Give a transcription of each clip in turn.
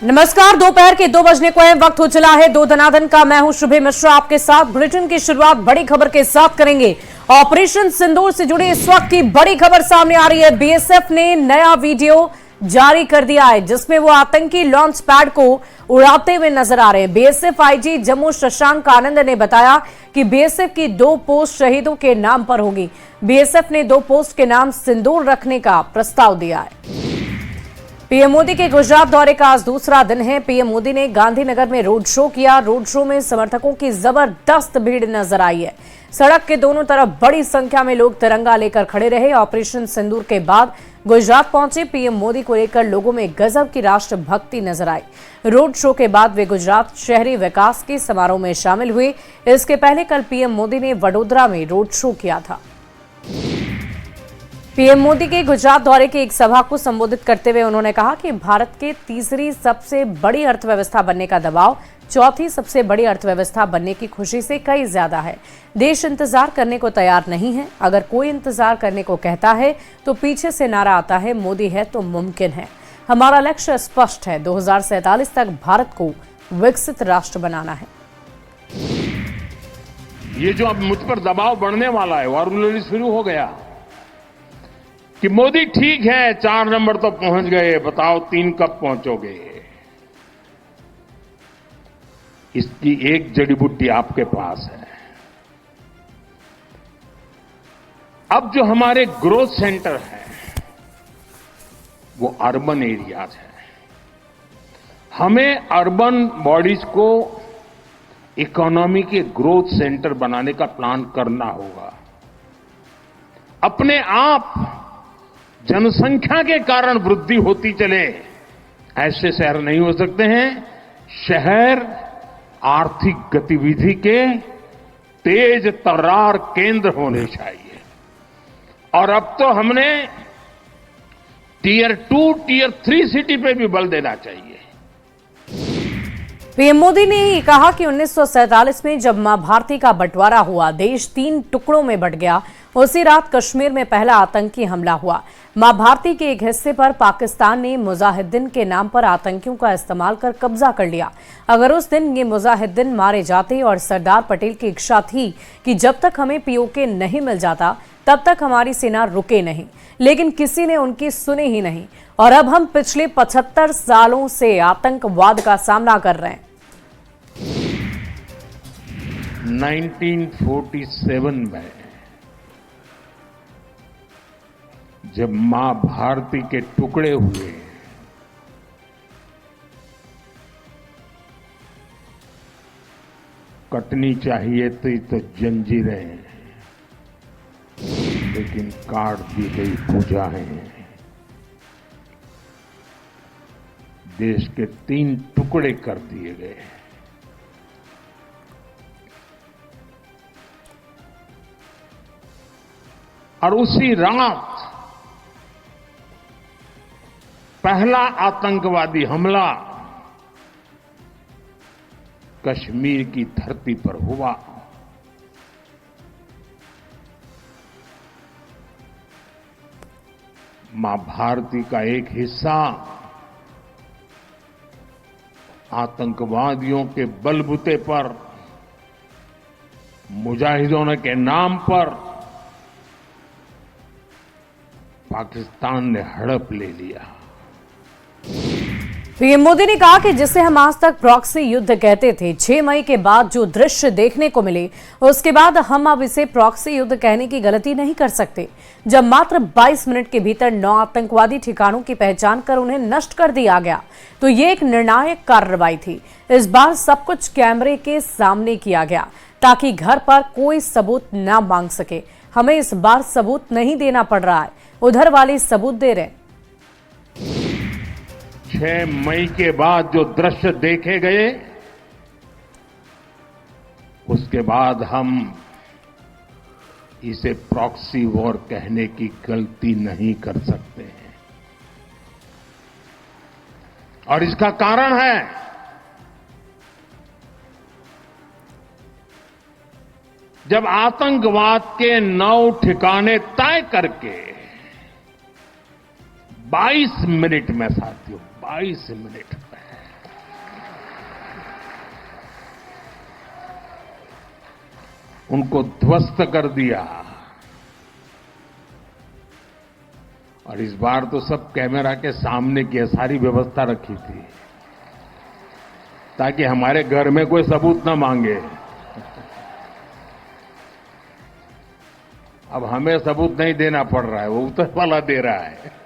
नमस्कार, दोपहर के 2 बजने को है, वक्त हो चला है दो दनादन का। मैं हूं शुभे मिश्रा, आपके साथ बुलेटिन की शुरुआत बड़ी खबर के साथ करेंगे। ऑपरेशन सिंदूर से जुड़ी इस वक्त की बड़ी खबर सामने आ रही है। बीएसएफ ने नया वीडियो जारी कर दिया है जिसमें वो आतंकी लॉन्च पैड को उड़ाते हुए नजर आ रहे हैं। बीएसएफ आईजी जम्मू शशांक आनंद ने बताया कि बीएसएफ की 2 पोस्ट शहीदों के नाम पर होगी। बीएसएफ ने 2 पोस्ट के नाम सिंदूर रखने का प्रस्ताव दिया है। पीएम मोदी के गुजरात दौरे का आज दूसरा दिन है। पीएम मोदी ने गांधीनगर में रोड शो किया। रोड शो में समर्थकों की जबरदस्त भीड़ नजर आई है। सड़क के दोनों तरफ बड़ी संख्या में लोग तिरंगा लेकर खड़े रहे। ऑपरेशन सिंदूर के बाद गुजरात पहुंचे पीएम मोदी को लेकर लोगों में गजब की राष्ट्रभक्ति नजर आई। रोड शो के बाद वे गुजरात शहरी विकास के समारोह में शामिल हुए। इसके पहले कल पीएम मोदी ने वडोदरा में रोड शो किया था। पीएम मोदी के गुजरात दौरे की एक सभा को संबोधित करते हुए उन्होंने कहा कि भारत के तीसरी सबसे बड़ी अर्थव्यवस्था बनने का दबाव चौथी सबसे बड़ी अर्थव्यवस्था बनने की खुशी से कई ज्यादा है। देश इंतजार करने को तैयार नहीं है। अगर कोई इंतजार करने को कहता है तो पीछे से नारा आता है, मोदी है तो मुमकिन है। हमारा लक्ष्य स्पष्ट है, 2047 तक भारत को विकसित राष्ट्र बनाना है। ये जो अब मुझ पर दबाव बढ़ने वाला है और शुरू हो गया कि मोदी ठीक है 4 नंबर तो पहुंच गए, बताओ 3 कब पहुंचोगे। इसकी एक जड़ी बूटी आपके पास है। अब जो हमारे ग्रोथ सेंटर है वो अर्बन एरियाज है। हमें अर्बन बॉडीज को इकोनॉमी के ग्रोथ सेंटर बनाने का प्लान करना होगा। अपने आप जनसंख्या के कारण वृद्धि होती चले ऐसे शहर नहीं हो सकते हैं। शहर आर्थिक गतिविधि के तेज तर्रार केंद्र होने चाहिए। और अब तो हमने टियर 2, टियर 3 सिटी पे भी बल देना चाहिए। पीएम मोदी ने कहा कि 1947 में जब मां भारती का बंटवारा हुआ, देश 3 टुकड़ों में बंट गया। उसी रात कश्मीर में पहला आतंकी हमला हुआ। मां भारती के एक हिस्से पर पाकिस्तान ने मुजाहिदीन के नाम पर आतंकियों का इस्तेमाल कर कब्जा कर लिया। अगर उस दिन ये मुजाहिदीन मारे जाते और सरदार पटेल की इच्छा थी कि जब तक हमें पीओके नहीं मिल जाता तब तक हमारी सेना रुके नहीं, लेकिन किसी ने उनकी सुनी ही नहीं। और अब हम पिछले 75 सालों से आतंकवाद का सामना कर रहे हैं। 1947 में जब मां भारती के टुकड़े हुए, कटनी चाहिए थी तो जंजीरें, लेकिन काट दी गई भुजाएं। देश के 3 टुकड़े कर दिए गए। और उसी रात पहला आतंकवादी हमला कश्मीर की धरती पर हुआ। मां भारती का एक हिस्सा आतंकवादियों के बलबूते पर, मुजाहिदों के नाम पर पाकिस्तान ने हड़प ले लिया। पीएम मोदी ने कहा कि जिसे हम आज तक प्रॉक्सी युद्ध कहते थे, 6 मई के बाद जो दृश्य देखने को मिले, उसके बाद हम अब इसे प्रॉक्सी युद्ध कहने की गलती नहीं कर सकते। जब मात्र 22 मिनट के भीतर 9 आतंकवादी ठिकानों की पहचान कर उन्हें नष्ट कर दिया गया, तो ये एक निर्णायक कार्रवाई थी। इस बार सब कुछ कैमरे के सामने किया गया ताकि घर पर कोई सबूत न मांग सके। हमें इस बार सबूत नहीं देना पड़ रहा है, उधर वाले सबूत दे रहे। 6 मई के बाद जो दृश्य देखे गए, उसके बाद हम इसे प्रॉक्सी वॉर कहने की गलती नहीं कर सकते हैं। और इसका कारण है जब आतंकवाद के 9 ठिकाने तय करके 22 मिनट में, साथियों 22 मिनट में उनको ध्वस्त कर दिया। और इस बार तो सब कैमरा के सामने की सारी व्यवस्था रखी थी ताकि हमारे घर में कोई सबूत न मांगे। अब हमें सबूत नहीं देना पड़ रहा है, वो ऊपर वाला दे रहा है।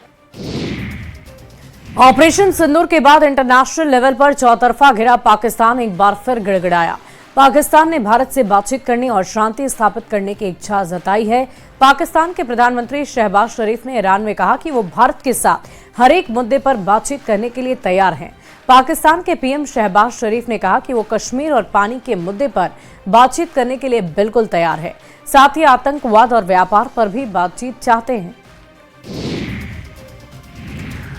ऑपरेशन सिंदूर के बाद इंटरनेशनल लेवल पर चौतरफा घिरा पाकिस्तान एक बार फिर गिड़गिड़ाया। पाकिस्तान ने भारत से बातचीत करने और शांति स्थापित करने की इच्छा जताई है। पाकिस्तान के प्रधानमंत्री शहबाज शरीफ ने ईरान में कहा कि वो भारत के साथ हर एक मुद्दे पर बातचीत करने के लिए तैयार हैं। पाकिस्तान के पीएम शहबाज शरीफ ने कहा कि वो कश्मीर और पानी के मुद्दे पर बातचीत करने के लिए बिल्कुल तैयार है। साथ ही आतंकवाद और व्यापार पर भी बातचीत चाहते हैं।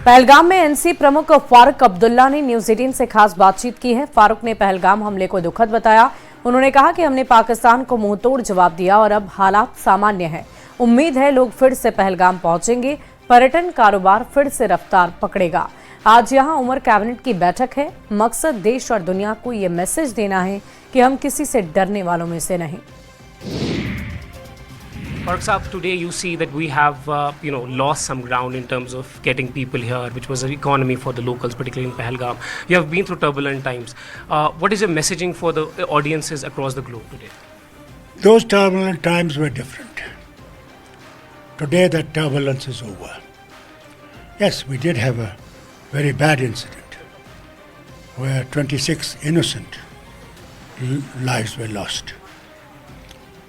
पहलगाम में एनसी प्रमुख फारूक अब्दुल्ला ने न्यूज 18 से खास बातचीत की है। फारूक ने पहलगाम हमले को दुखद बताया। उन्होंने कहा कि हमने पाकिस्तान को मुंहतोड़ जवाब दिया और अब हालात सामान्य है। उम्मीद है लोग फिर से पहलगाम पहुंचेंगे। पर्यटन कारोबार फिर से रफ्तार पकड़ेगा। आज यहां उमर कैबिनेट की बैठक है। मकसद देश और दुनिया को ये मैसेज देना है कि हम किसी से डरने वालों में से नहीं। Farooq Saab, today you see that we have, lost some ground in terms of getting people here, which was an economy for the locals, particularly in Pahalgam. You have been through turbulent times. What is your messaging for the audiences across the globe today? Those turbulent times were different. Today that turbulence is over. Yes, we did have a very bad incident where 26 innocent lives were lost.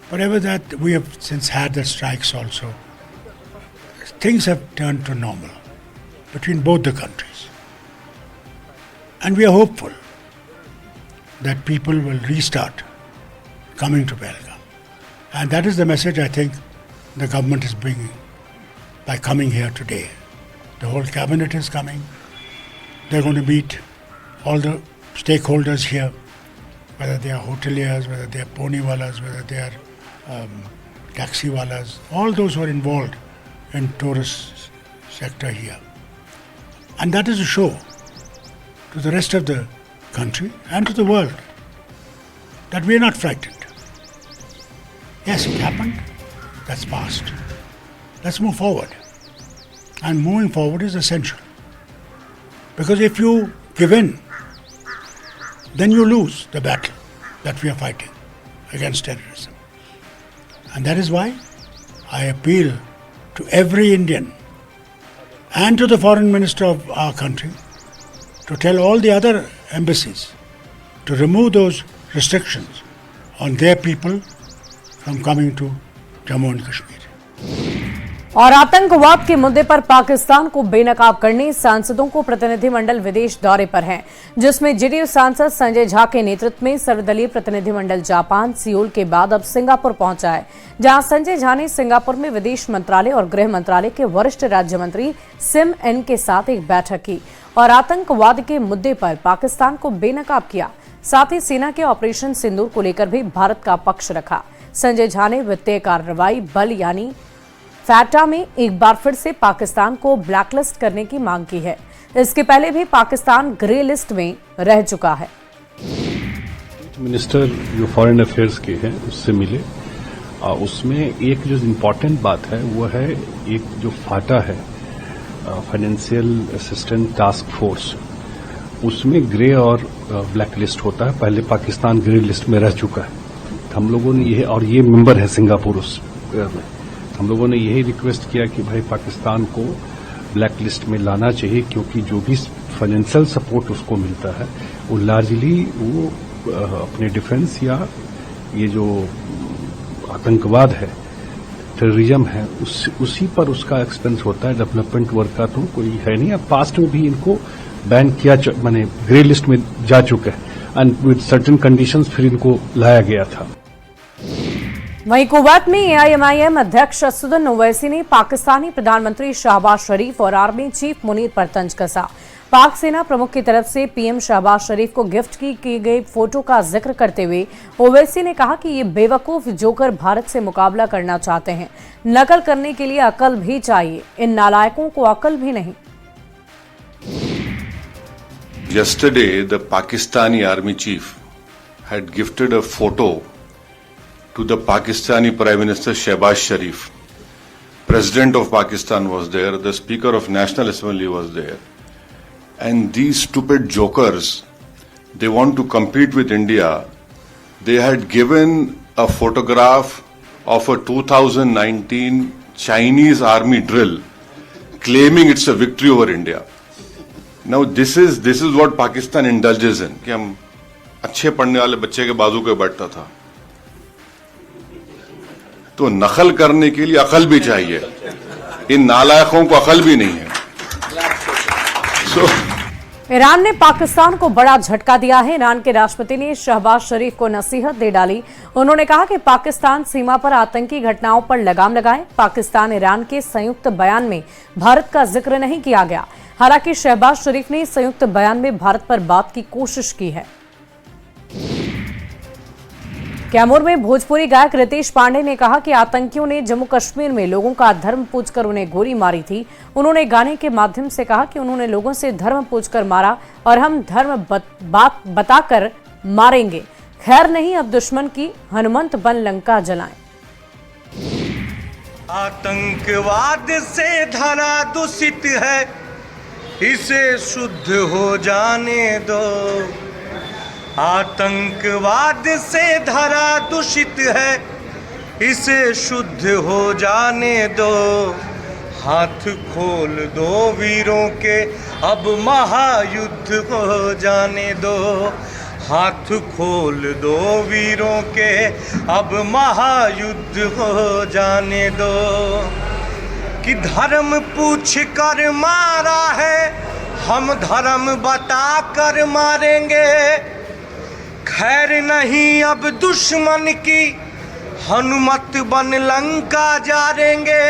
Whatever that, we have since had the strikes also. Things have turned to normal between both the countries. And we are hopeful that people will restart coming to Pahalgam. And that is the message I think the government is bringing by coming here today. The whole cabinet is coming. They're going to meet all the stakeholders here, whether they are hoteliers, whether they are poniwalas, whether they are taxiwalas, all those who are involved in tourist sector here. And that is a show to the rest of the country and to the world that we are not frightened. Yes, it happened. That's past. Let's move forward. And moving forward is essential. Because if you give in, then you lose the battle that we are fighting against terrorism. And that is why I appeal to every Indian and to the foreign minister of our country to tell all the other embassies to remove those restrictions on their people from coming to Jammu and Kashmir. और आतंकवाद के मुद्दे पर पाकिस्तान को बेनकाब करने सांसदों को प्रतिनिधिमंडल विदेश दौरे पर हैं, जिसमें जेडीयू सांसद संजय झा के नेतृत्व में सर्वदलीय प्रतिनिधिमंडल जापान सियोल के बाद अब सिंगापुर पहुंचा है, जहां संजय झा ने सिंगापुर में विदेश मंत्रालय और गृह मंत्रालय के वरिष्ठ राज्य मंत्री सिम एन के साथ एक बैठक की और आतंकवाद के मुद्दे पर पाकिस्तान को बेनकाब किया। साथ ही सेना के ऑपरेशन सिंदूर को लेकर भी भारत का पक्ष रखा। संजय झा ने वित्तीय कार्रवाई बल यानी फैटा में एक बार फिर से पाकिस्तान को ब्लैकलिस्ट करने की मांग की है। इसके पहले भी पाकिस्तान ग्रे लिस्ट में रह चुका है। मिनिस्टर जो फॉरेन अफेयर्स के हैं उससे मिले, उसमें एक जो इम्पोर्टेंट बात है वो है एक जो फाटा है फाइनेंशियल असिस्टेंट टास्क फोर्स, उसमें ग्रे और ब्लैक लिस्ट होता है। पहले पाकिस्तान ग्रे लिस्ट में रह चुका है। हम लोगों ने ये और ये मेंबर है सिंगापुर उस में, हम लोगों ने यही रिक्वेस्ट किया कि भाई पाकिस्तान को ब्लैक लिस्ट में लाना चाहिए, क्योंकि जो भी फाइनेंशियल सपोर्ट उसको मिलता है वो लार्जली वो अपने डिफेंस या ये जो आतंकवाद है, टेररिज्म है, उसी पर उसका एक्सपेंस होता है। डेवलपमेंट वर्क का तो कोई है नहीं। अब पास्ट में भी इनको बैन किया, माने ग्रे लिस्ट में जा चुका है एंड विद सर्टेन कंडीशंस फिर इनको लाया गया था। वहीं कुवैत में एआईएमआईएम अध्यक्ष असदुद्दीन ओवैसी ने पाकिस्तानी प्रधानमंत्री शहबाज शरीफ और आर्मी चीफ मुनीर पर तंज कसा। पाक सेना प्रमुख की तरफ से पीएम शहबाज शरीफ को गिफ्ट की गई फोटो का जिक्र करते हुए ओवैसी ने कहा कि ये बेवकूफ जोकर भारत से मुकाबला करना चाहते हैं। नकल करने के लिए अकल भी चाहिए, इन नालायकों को अकल भी नहीं। Yesterday, the Pakistani army chief had gifted a photo to the Pakistani Prime Minister Shehbaz Sharif. President of Pakistan was there, the Speaker of National Assembly was there. And these stupid jokers, they want to compete with India. They had given a photograph of a 2019 Chinese army drill, claiming it's a victory over India. Now this is what Pakistan indulges in. कि हम अच्छे पढ़ने वाले बच्चे के बाजू पे बैठता था, तो नकल करने के लिए अकल भी चाहिए. इन नालायकों को अकल भी नहीं है. ईरान ने पाकिस्तान को बड़ा झटका दिया है. ईरान के राष्ट्रपति ने शहबाज शरीफ को नसीहत दे डाली. उन्होंने कहा कि पाकिस्तान सीमा पर आतंकी घटनाओं पर लगाम लगाए. पाकिस्तान ईरान के संयुक्त बयान में भारत का जिक्र नहीं किया गया. हालांकि शहबाज शरीफ ने संयुक्त बयान में भारत पर बात की कोशिश की है. कैमूर में भोजपुरी गायक रितेश पांडे ने कहा कि आतंकियों ने जम्मू कश्मीर में लोगों का धर्म पूछकर उन्हें गोली मारी थी. उन्होंने गाने के माध्यम से कहा कि उन्होंने लोगों से धर्म पूछकर मारा और हम धर्म बात बताकर मारेंगे. खैर नहीं, अब दुश्मन की हनुमंत बन लंका जलाएं. आतंकवाद से धरा दूषित है, इसे शुद्ध हो जाने दो. आतंकवाद से धरा दूषित है, इसे शुद्ध हो जाने दो. हाथ खोल दो वीरों के, अब महायुद्ध हो जाने दो. हाथ खोल दो वीरों के, अब महायुद्ध हो जाने दो. कि धर्म पूछ कर मारा है, हम धर्म बता कर मारेंगे. खैर नहीं, अब दुश्मन की हनुमत बन लंका जाएंगे.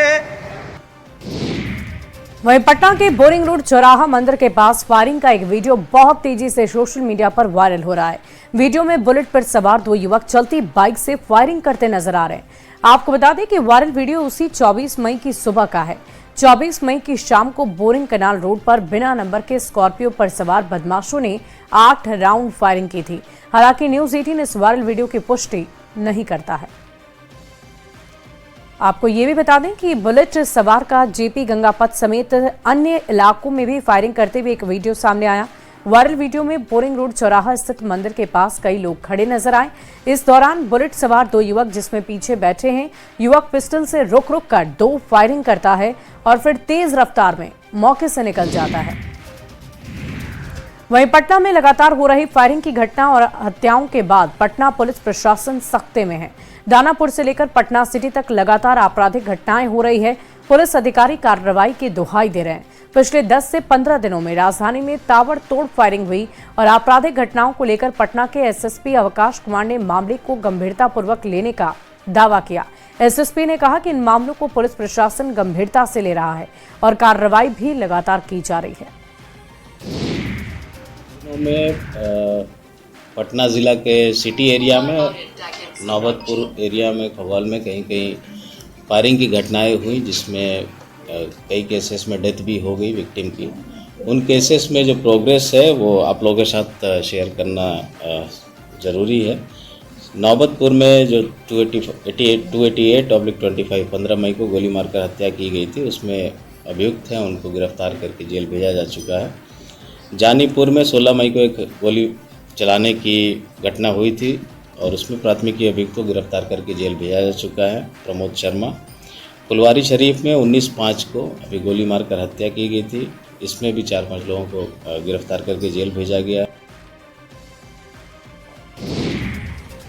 वहीं पटना के बोरिंग रोड चौराहा मंदिर के पास फायरिंग का एक वीडियो बहुत तेजी से सोशल मीडिया पर वायरल हो रहा है. वीडियो में बुलेट पर सवार 2 युवक चलती बाइक से फायरिंग करते नजर आ रहे हैं. आपको बता दें कि वायरल वीडियो उसी 24 मई की सुबह का है. 24 मई की शाम को बोरिंग कनाल रोड पर बिना नंबर के स्कॉर्पियो पर सवार बदमाशों ने 8 राउंड फायरिंग की थी. हालांकि न्यूज 18 इस वायरल वीडियो की पुष्टि नहीं करता है. आपको ये भी बता दें कि बुलेट सवार का जेपी गंगापथ समेत अन्य इलाकों में भी फायरिंग करते हुए एक वीडियो सामने आया. वायरल वीडियो में बोरिंग रोड चौराहा स्थित मंदिर के पास कई लोग खड़े नजर आए. इस दौरान बुलेट सवार 2 युवक जिसमें पीछे बैठे हैं युवक पिस्टल से रुक रुक कर 2 फायरिंग करता है और फिर तेज रफ्तार में मौके से निकल जाता है. वहीं पटना में लगातार हो रही फायरिंग की घटना और हत्याओं के बाद पटना पुलिस प्रशासन सख्ते में है. दानापुर से लेकर पटना सिटी तक लगातार आपराधिक घटनाएं हो रही है. पुलिस अधिकारी कार्रवाई की दुहाई दे रहे हैं. पिछले 10 से 15 दिनों में राजधानी में ताबड़तोड़ फायरिंग हुई और आपराधिक घटनाओं को लेकर पटना के एसएसपी अवकाश कुमार ने मामले को गंभीरतापूर्वक लेने का दावा किया. एसएसपी ने कहा कि इन मामलों को पुलिस प्रशासन गंभीरता से ले रहा है और कार्रवाई भी लगातार की जा रही है. में पटना ज़िला के सिटी एरिया में, नौबतपुर एरिया में, खगौल में कहीं कहीं फायरिंग की घटनाएं हुई जिसमें कई केसेस में डेथ भी हो गई विक्टिम की. उन केसेस में जो प्रोग्रेस है वो आप लोगों के साथ शेयर करना ज़रूरी है. नौबतपुर में जो 288/25 15 मई को गोली मारकर हत्या की गई थी उसमें अभियुक्त हैं, उनको गिरफ्तार करके जेल भेजा जा चुका है. जानीपुर में 16 मई को एक गोली चलाने की घटना हुई थी और उसमें प्राथमिकी अभियुक्त को गिरफ्तार करके जेल भेजा जा चुका है, प्रमोद शर्मा. फुलवारी शरीफ में 19/5 को अभी गोली मारकर हत्या की गई थी. इसमें भी 4-5 लोगों को गिरफ्तार करके जेल भेजा गया.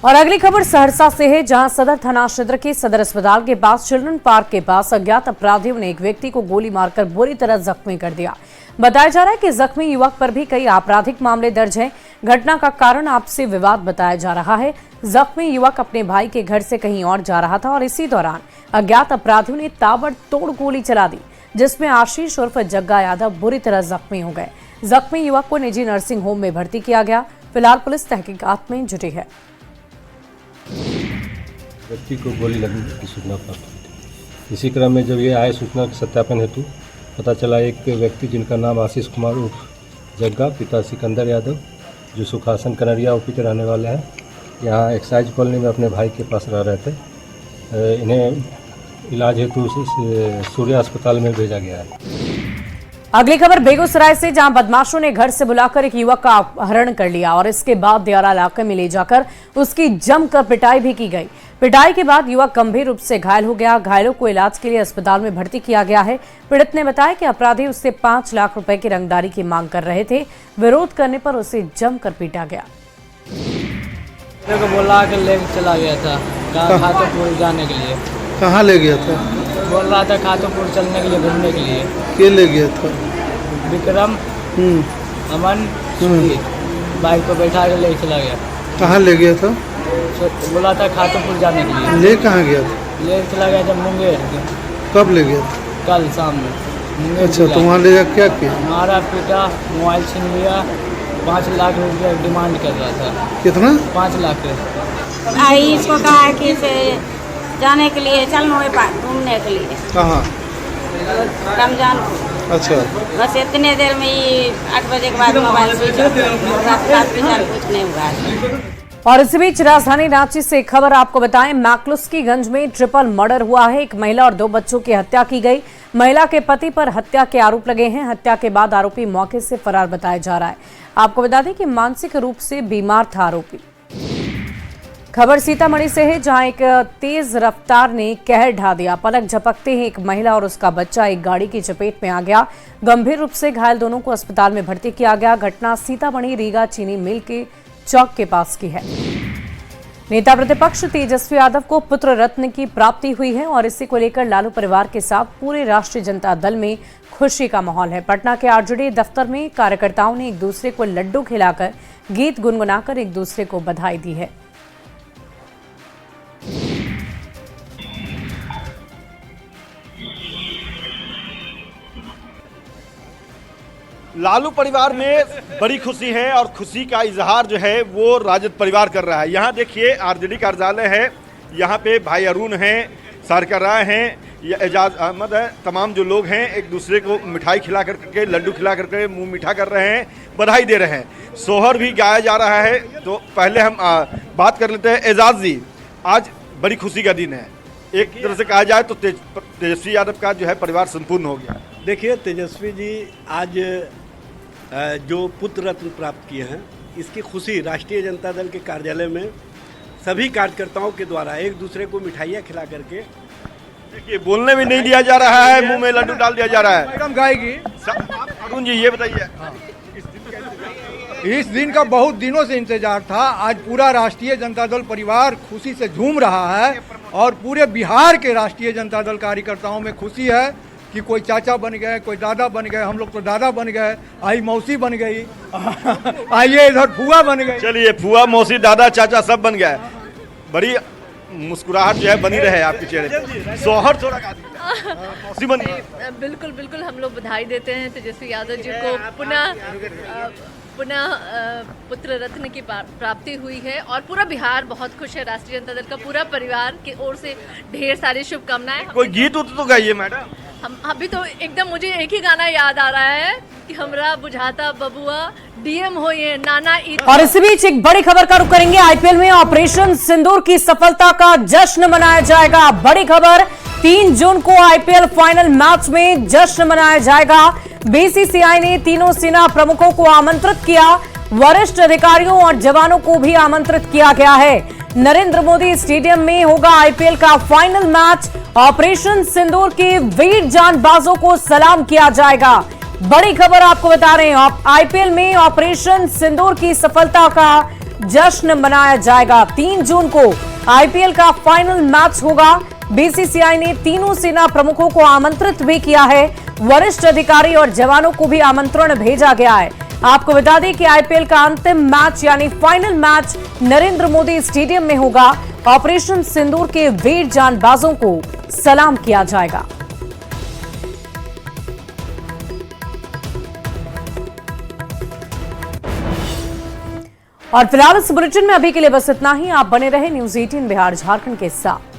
और अगली खबर सहरसा से है, जहां सदर थाना क्षेत्र के सदर अस्पताल के पास चिल्ड्रन पार्क के पास अज्ञात अपराधियों ने एक व्यक्ति को गोली मारकर बुरी तरह जख्मी कर दिया. बताया जा रहा है कि जख्मी युवक पर भी कई आपराधिक मामले दर्ज हैं. घटना का कारण आपसी विवाद बताया जा रहा है. जख्मी युवक अपने भाई के घर से कहीं और जा रहा था और इसी दौरान अज्ञात अपराधियों ने ताबड़तोड़ गोली चला दी, जिसमें आशीष उर्फ जग्गा यादव बुरी तरह जख्मी हो गए. जख्मी युवक को निजी नर्सिंग होम में भर्ती किया गया. फिलहाल पुलिस तहकीकात में जुटी है. व्यक्ति को गोली लगने की सूचना प्राप्त हुई थी. इसी क्रम में जब ये आए सूचना के सत्यापन हेतु पता चला एक व्यक्ति जिनका नाम आशीष कुमार उर्फ जग्गा, पिता सिकंदर यादव, जो सुखासन कनरिया ओपी के रहने वाले हैं, यहाँ एक्साइज कॉलोनी में अपने भाई के पास रह रहे थे। इन्हें इलाज हेतु सूर्य अस्पताल में भेजा गया है। अगली खबर बेगूसराय से, जहां बदमाशों ने घर से बुलाकर एक युवक का अपहरण कर लिया और इसके बाद दियारा इलाके में ले जाकर उसकी जमकर पिटाई भी की गई। पिटाई के बाद युवक गंभीर रूप से घायल हो गया। घायलों को इलाज के लिए अस्पताल में भर्ती किया गया है। पीड़ित ने बताया कि अपराधी उससे 5 लाख रुपए की रंगदारी की मांग कर रहे थे। विरोध करने पर उसे जमकर पीटा गया। मेरे को बोला कि लेके चला गया था खातोपुर जाने के लिए। कहाँ ले गया था? बोल रहा था खातोपुर चलने के लिए, घूमने के लिए। के ले गया था? विक्रम, अमन, सुधीर बाइक पर बैठा के ले चला गया। कहाँ ले गया था? बोला था खातोपुर जाने के लिए। ले कहाँ गया था? ले चला गया जब मुंगेर। कब ले गया था? कल शाम में। अच्छा, तो वहाँ ले जा क्या किया? मारा पीटा, मोबाइल छीन लिया, 5 लाख रुपये डिमांड कर रहा था। कितना? 5 लाख। आई इसको कहा कि से जाने के लिए चल घूमने के लिए। कहाँ? रमजान। अच्छा, बस इतने देर में ही 8 बजे के बाद मोबाइल स्विच ऑफ, रात कुछ नहीं हुआ। और इसी बीच राजधानी रांची से खबर आपको बताएं, मैक्लुस्कीगंज में ट्रिपल मर्डर हुआ है। एक महिला और 2 बच्चों की हत्या की गई। महिला के पति पर हत्या के आरोप लगे हैं। हत्या के बाद आरोपी मौके से फरार बताया जा रहा है। आपको बता दें कि मानसिक रूप से बीमार था आरोपी। खबर सीतामढ़ी से है, जहां एक तेज रफ्तार ने कहर ढा दिया। पलक झपकते ही एक महिला और उसका बच्चा एक गाड़ी की चपेट में आ गया। गंभीर रूप से घायल दोनों को अस्पताल में भर्ती किया गया। घटना सीतामढ़ी रीगा चीनी मिल के चौक के पास की है। नेता प्रतिपक्ष तेजस्वी यादव को पुत्र रत्न की प्राप्ति हुई है और इसी को लेकर लालू परिवार के साथ पूरे राष्ट्रीय जनता दल में खुशी का माहौल है। पटना के आरजेडी दफ्तर में कार्यकर्ताओं ने एक दूसरे को लड्डू खिलाकर, गीत गुनगुनाकर एक दूसरे को बधाई दी है। लालू परिवार में बड़ी खुशी है और खुशी का इजहार जो है वो राजद परिवार कर रहा है। यहाँ देखिए आरजेडी कार्यालय है, यहाँ पे भाई अरुण हैं, सारका राय हैं, एजाज अहमद है, तमाम जो लोग हैं एक दूसरे को मिठाई खिला करके, लड्डू खिला करके मुंह मीठा कर रहे हैं, बधाई दे रहे हैं। सोहर भी गाया जा रहा है। तो पहले हम बात कर लेते हैं एजाज जी। आज बड़ी खुशी का दिन है। एक तरह से कहा जाए तो तेजस्वी यादव का जो है परिवार संपूर्ण हो गया। देखिए, तेजस्वी जी आज जो पुत्र रत्न प्राप्त किए हैं, इसकी खुशी राष्ट्रीय जनता दल के कार्यालय में सभी कार्यकर्ताओं के द्वारा एक दूसरे को मिठाइयाँ खिला करके, देखिए बोलने भी नहीं दिया जा रहा है, मुंह में लड्डू डाल दिया जा रहा है। मैडम गाएगी। अरुण जी ये बताइए। इस दिन का बहुत दिनों से इंतजार था। आज पूरा राष्ट्रीय जनता दल परिवार खुशी से झूम रहा है और पूरे बिहार के राष्ट्रीय जनता दल कार्यकर्ताओं में खुशी है कि कोई चाचा बन गए, कोई दादा बन गए। हम लोग तो दादा बन गए, आई मौसी बन गई, आइए इधर फुआ बन गई। चलिए फुआ, मौसी, दादा, चाचा सब बन गए। बड़ी मुस्कुराहट जो है बनी रहे आपके चेहरे पे। सोहर थोड़ा मौसी बन गई। बिल्कुल बिल्कुल, हम लोग बधाई देते हैं तेजस्वी यादव जी को। पुनः पुत्र रत्न की प्राप्ति हुई है और पूरा बिहार बहुत खुश है। राष्ट्रीय जनता दल का पूरा परिवार की ओर से ढेर सारी शुभकामनाएं। कोई गीत तो गाइए मैडम। हम अभी तो एकदम मुझे एक ही गाना याद आ रहा है कि हमरा बुझाता बबुआ डीएम हो ये नाना ईद। और इसी बीच एक बड़ी खबर का रुख करेंगे। आईपीएल में ऑपरेशन सिंदूर की सफलता का जश्न मनाया जाएगा। बड़ी खबर, 3 जून को आईपीएल फाइनल मैच में जश्न मनाया जाएगा। बीसीसीआई ने तीनों सेना प्रमुखों को आमंत्रित किया। वरिष्ठ अधिकारियों और जवानों को भी आमंत्रित किया गया है। नरेंद्र मोदी स्टेडियम में होगा आईपीएल का फाइनल मैच। ऑपरेशन सिंदूर के वीर जांबाजों को सलाम किया जाएगा। बड़ी खबर आपको बता रहे हैं, आईपीएल में ऑपरेशन सिंदूर की सफलता का जश्न मनाया जाएगा। 3 जून को आईपीएल का फाइनल मैच होगा। बीसीसीआई ने तीनों सेना प्रमुखों को आमंत्रित भी किया है। वरिष्ठ अधिकारी और जवानों को भी आमंत्रण भेजा गया है। आपको बता दें कि आईपीएल का अंतिम मैच यानी final match Narendra Modi stadium में होगा। ऑपरेशन सिंदूर के वीर जांबाजों को सलाम किया जाएगा। और फिलहाल इस बुलेटिन में अभी के लिए बस इतना ही। आप बने रहे न्यूज़ 18 बिहार झारखंड के साथ।